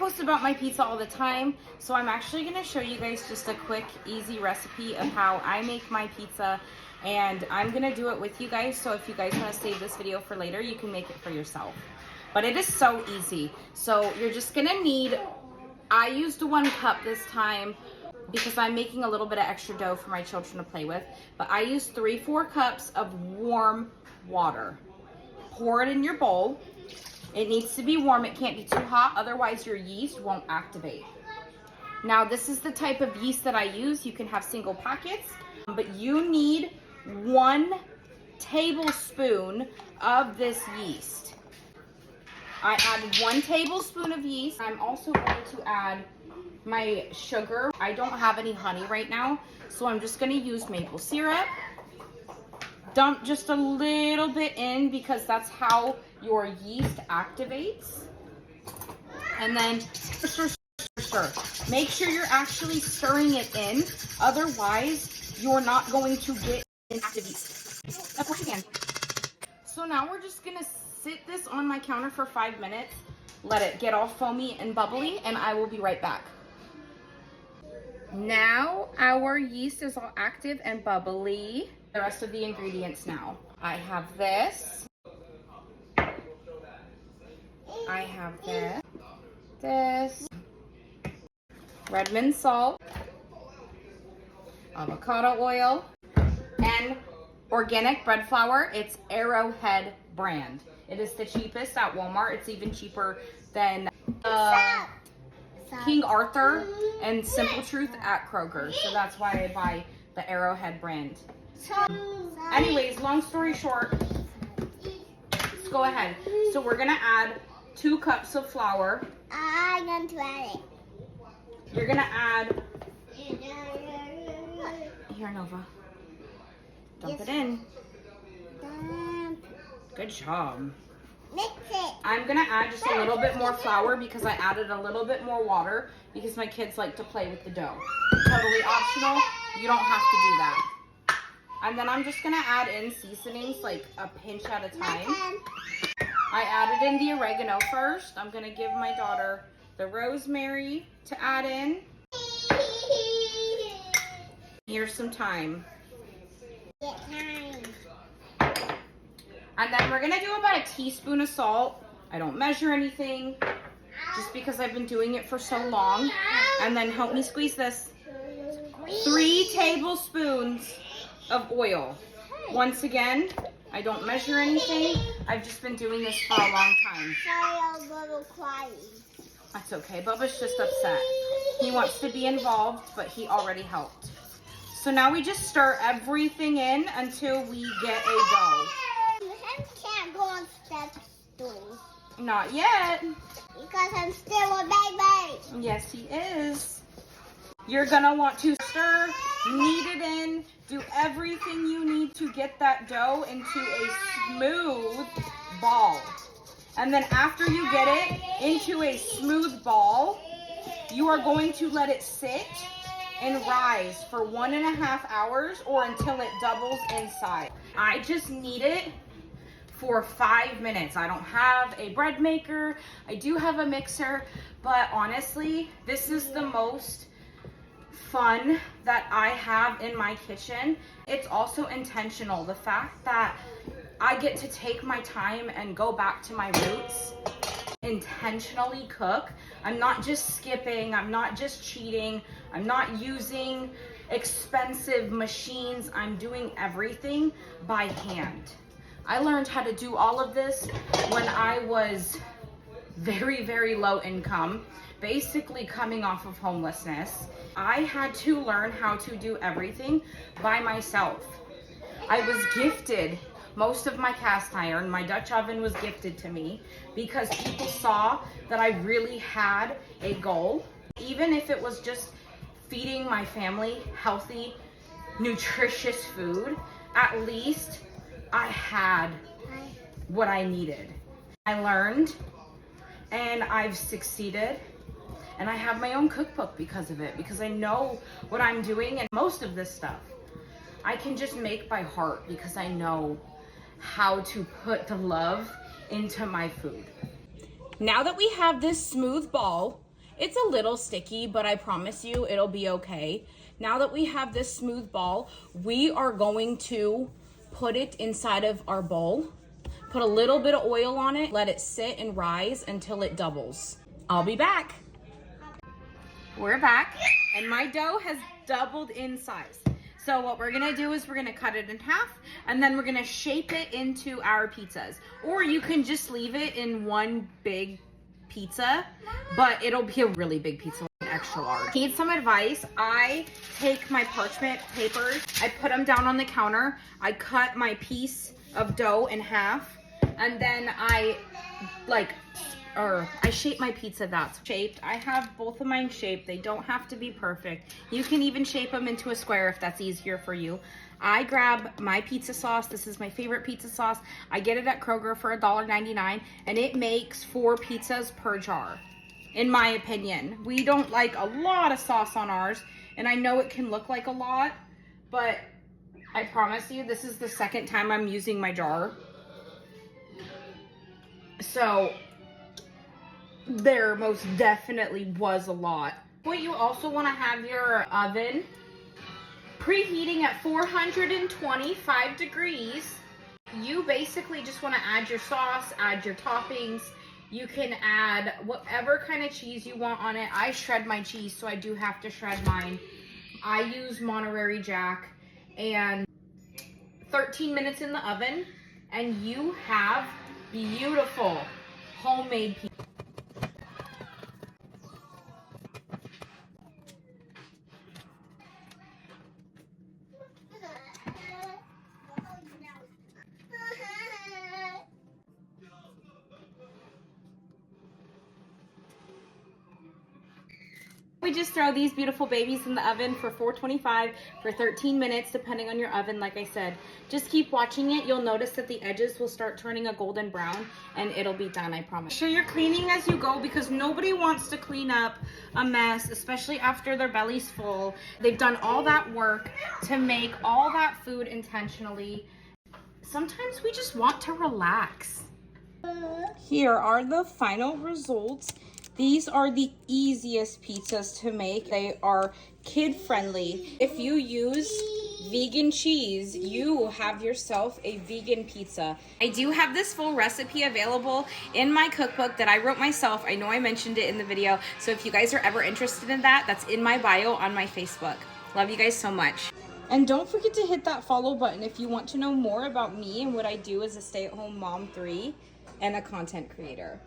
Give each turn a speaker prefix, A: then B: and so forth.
A: post about my pizza all the time, so I'm actually going to show you guys just a quick, easy recipe of how I make my pizza, and I'm going to do it with you guys, so if you guys want to save this video for later, you can make it for yourself. But it is so easy. So you're just going to need, I used 1 cup this time because I'm making a little bit of extra dough for my children to play with, but I used 3-4 cups of warm water. Pour it in your bowl. It needs to be warm. It can't be too hot, otherwise your yeast won't activate. Now, this is the type of yeast that I use. You can have single packets, but you need 1 tablespoon of this yeast. I added 1 tablespoon of yeast. I'm also going to add my sugar. I don't have any honey right now, so I'm just going to use maple syrup. Dump just a little bit in because that's how your yeast activates. And then stir. Make sure you're actually stirring it in, otherwise you're not going to get active yeast. Of course you can. So now we're just gonna sit this on my counter for 5 minutes, let it get all foamy and bubbly, and I will be right back. Now our yeast is all active and bubbly. The rest of the ingredients now. I have this. I have this. Redmond salt. Avocado oil. And organic bread flour. It's Arrowhead brand. It is the cheapest at Walmart. It's even cheaper than King Arthur and Simple Truth at Kroger. So that's why I buy the Arrowhead brand. Anyways, long story short, let's go ahead. So we're gonna add 2 cups of flour.
B: I'm going to add it.
A: You're gonna add, here Nova, dump it in. Good job.
B: Mix it.
A: I'm gonna add just a little bit more flour because I added a little bit more water because my kids like to play with the dough. Totally optional, you don't have to do that. And then I'm just gonna add in seasonings like a pinch at a time. I added in the oregano first. I'm gonna give my daughter the rosemary to add in. Here's some thyme. And then we're gonna do about a teaspoon of salt. I don't measure anything, just because I've been doing it for so long. And then help me squeeze this. 3 tablespoons of oil. Once again, I don't measure anything. I've just been doing this for a long time.
B: Sorry, I'm a little crying.
A: That's okay. Bubba's just upset. He wants to be involved, but he already helped. So now we just stir everything in until we get a dough.
B: Him can't go on step stools.
A: Not yet.
B: Because I'm still a baby.
A: Yes, he is. You're gonna want to stir, knead it in, do everything you need to get that dough into a smooth ball. And then after you get it into a smooth ball, you are going to let it sit and rise for 1.5 hours or until it doubles in size. I just knead it for 5 minutes. I don't have a bread maker. I do have a mixer, but honestly, this is the most fun that I have in my kitchen. It's also intentional. The fact that I get to take my time and go back to my roots, intentionally cook. I'm not just skipping, I'm not just cheating, I'm not using expensive machines. I'm doing everything by hand. I learned how to do all of this when I was very, very low income, basically coming off of homelessness. I had to learn how to do everything by myself. I was gifted most of my cast iron. My Dutch oven was gifted to me because people saw that I really had a goal. Even if it was just feeding my family healthy, nutritious food, at least I had what I needed. I learned and I've succeeded. And I have my own cookbook because of it, because I know what I'm doing. And most of this stuff I can just make by heart because I know how to put the love into my food. Now that we have this smooth ball, It's a little sticky, but I promise you it'll be okay. Now that we have this smooth ball, we are going to put it inside of our bowl. Put a little bit of oil on it, let it sit and rise until it doubles. I'll be back. We're back, and my dough has doubled in size. So what we're gonna do is we're gonna cut it in half, and then we're gonna shape it into our pizzas. Or you can just leave it in one big pizza, but it'll be a really big pizza, like extra large. Need some advice? I take my parchment papers, I put them down on the counter, I cut my piece of dough in half, and then I shape my pizza that's shaped. I have both of mine shaped. They don't have to be perfect. You can even shape them into a square if that's easier for you. I grab my pizza sauce. This is my favorite pizza sauce. I get it at Kroger for $1.99, and it makes 4 pizzas per jar, in my opinion. We don't like a lot of sauce on ours, and I know it can look like a lot, but I promise you, this is the second time I'm using my jar. So there most definitely was a lot. But you also want to have your oven preheating at 425 degrees. You basically just want to add your sauce, add your toppings. You can add whatever kind of cheese you want on it. I shred my cheese, so I do have to shred mine. I use Monterey Jack, and 13 minutes in the oven, and you have beautiful homemade pizza. We just throw these beautiful babies in the oven for 425 for 13 minutes, depending on your oven, like I said. Just keep watching it. You'll notice that the edges will start turning a golden brown, and it'll be done, I promise. Make sure you're cleaning as you go, because nobody wants to clean up a mess, especially after their belly's full. They've done all that work to make all that food intentionally. Sometimes we just want to relax. Here are the final results. These are the easiest pizzas to make. They are kid-friendly. If you use vegan cheese, you have yourself a vegan pizza. I do have this full recipe available in my cookbook that I wrote myself. I know I mentioned it in the video, so if you guys are ever interested in that, that's in my bio on my Facebook. Love you guys so much. And don't forget to hit that follow button if you want to know more about me and what I do as a stay-at-home mom 3 and a content creator.